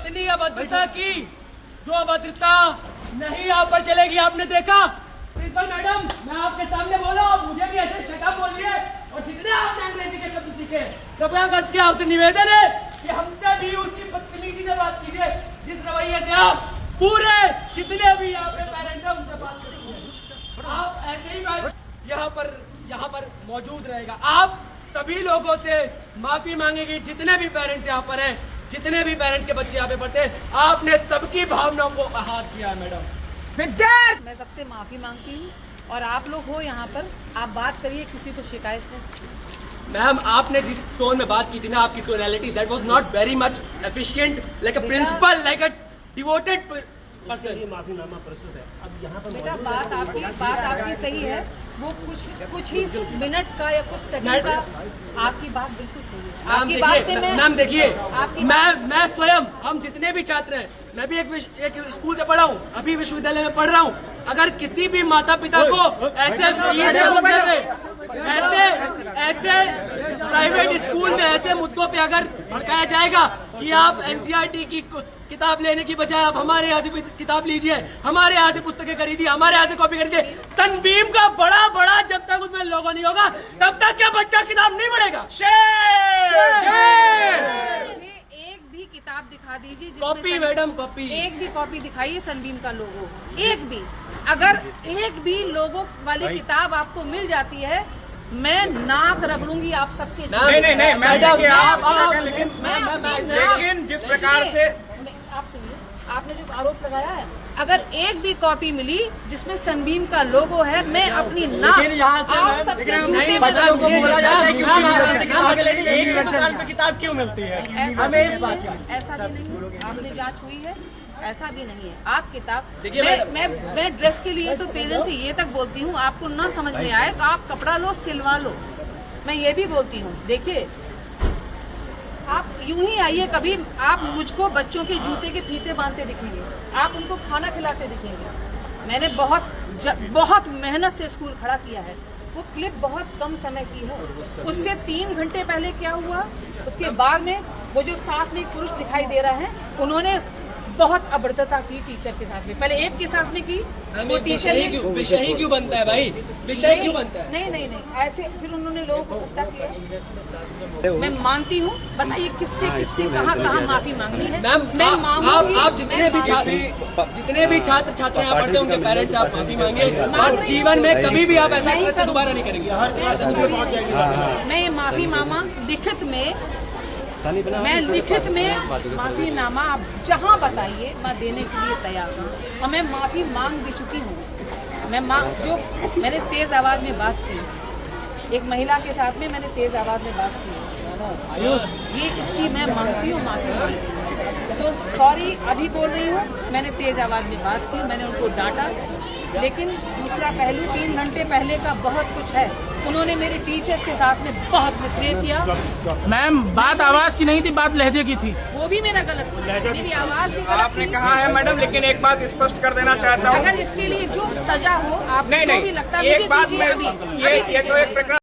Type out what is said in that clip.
इतनी अभद्रता की जो अभद्रता नहीं यहाँ पर चलेगी। आपने देखा प्रिंसिपल मैडम, मैं आपके सामने बोला, मुझे भी ऐसे शटअप बोलिए। और जितने आपने अंग्रेजी के शब्द सीखे, कृपया करके आपसे निवेदन है कि हमसे भी उसी बदतमीजी से बात कीजिए जिस रवैये से आप पूरे जितने भी यहाँ पे पेरेंट्स हैं उनसे बात करेंगे। आप ऐसे ही यहाँ पर मौजूद रहेगा। आप सभी लोगों से माफी मांगेगी, जितने भी पेरेंट्स यहाँ पर हैं, जितने भी पेरेंट्स के बच्चे यहाँ पे पढ़ते हैं, आपने सबकी भावनाओं को आहत किया है मैडम। मैं सबसे माफी मांगती हूँ और आप लोग हो यहाँ पर, आप बात करिए, किसी को शिकायत है? मैम, आपने जिस टोन में बात की थी ना, आपकी tonality that was not very much efficient, like a principal, like a devoted person. माफीनामा प्रस्तुत है। अब यहाँ पर बेटा बात आपकी सही है, वो कुछ ही मिनट का या कुछ सेकंड का, आपकी बात बिल्कुल सही है। आपकी बात पे मैम देखिए, मैं स्वयं, हम जितने भी छात्र हैं, मैं भी एक स्कूल से पढ़ा हूँ, अभी विश्वविद्यालय में पढ़ रहा हूँ। अगर किसी भी माता पिता को ऐसे प्राइवेट स्कूल में ऐसे मुद्दों पे अगर भड़काया जाएगा कि आप एनसीईआरटी की किताब लेने की बजाय आप हमारे यहाँ से किताब लीजिए, हमारे यहाँ से पुस्तकें खरीदिए, हमारे यहाँ से कॉपी खरीदिए, तनवीम का बड़ा जब तक उसमें लोगो नहीं होगा तब तक क्या बच्चा किताब नहीं पढ़ेगा। एक भी किताब दिखा दीजिए, कॉपी मैडम, कॉपी, एक भी कॉपी दिखाइए सनबीम का लोगो, एक भी। अगर एक भी लोगो वाली किताब आपको मिल जाती है, मैं नाक रगड़ूंगी आप सबके। नहीं मैडम, लेकिन जिस प्रकार से आप सुनिए, आपने जो आरोप लगाया है, अगर एक भी कॉपी मिली जिसमें सनबीम का लोगो है, मैं अपनी नाक आप सबके जूते में किताब क्यों मिलती है? ऐसा भी नहीं, आपने जांच हुई है, ऐसा भी नहीं है। आप किताब, मैं ड्रेस के लिए तो पेरेंट्स से ये तक बोलती हूँ, आपको न समझ में आए तो आप कपड़ा लो, सिलवा लो। मैं ये भी बोलती हूँ, देखिए आप यूं ही आइए, कभी आप मुझको बच्चों के जूते के फीते बांधते दिखेंगे, आप उनको खाना खिलाते दिखेंगे। मैंने बहुत मेहनत से स्कूल खड़ा किया है। वो क्लिप बहुत कम समय की है, उससे 3 घंटे पहले क्या हुआ, उसके बाद में वो जो साथ में पुरुष दिखाई दे रहा है, उन्होंने बहुत अभद्रता की टीचर के साथ में, पहले एक के साथ में की, वो टीचर विषय ही क्यों बनता है भाई, विषय क्यों बनता है? नहीं, ऐसे फिर उन्होंने लोगों को इकट्ठा किया। मैं मानती हूँ, बताइए किससे कहाँ माफी मांगनी है? मैं मांगूंगी। आप जितने भी छात्र छात्रा यहाँ पढ़ते हैं, उनके पेरेंट्स आप माफी मांगे, और जीवन में कभी भी आप ऐसा करके दोबारा नहीं करेंगे। मैं ये माफी मांगा लिखित में, माफीनामा आप जहाँ बताइए मैं देने के लिए तैयार हूँ, और मैं माफी मांग भी चुकी हूँ। मैंने तेज आवाज में बात की, एक महिला के साथ में मैंने तेज आवाज में बात की, ये इसकी मैं मांगती हूँ, माफी मांगती हूँ। तो सॉरी अभी बोल रही हूँ, मैंने तेज आवाज में बात की, मैंने उनको डांटा। लेकिन दूसरा पहलू 3 घंटे पहले का बहुत कुछ है, उन्होंने मेरे टीचर्स के साथ में बहुत मिसबिहेव किया। मैम, बात आवाज की नहीं थी, बात लहजे की थी। वो भी मेरा गलत था, मेरी आवाज भी गलत आपने कहा है मैडम, लेकिन एक बात स्पष्ट कर देना चाहता हूँ, अगर इसके लिए जो सजा हो, आप जो भी लगता है एक बात, ये तो एक प्रकार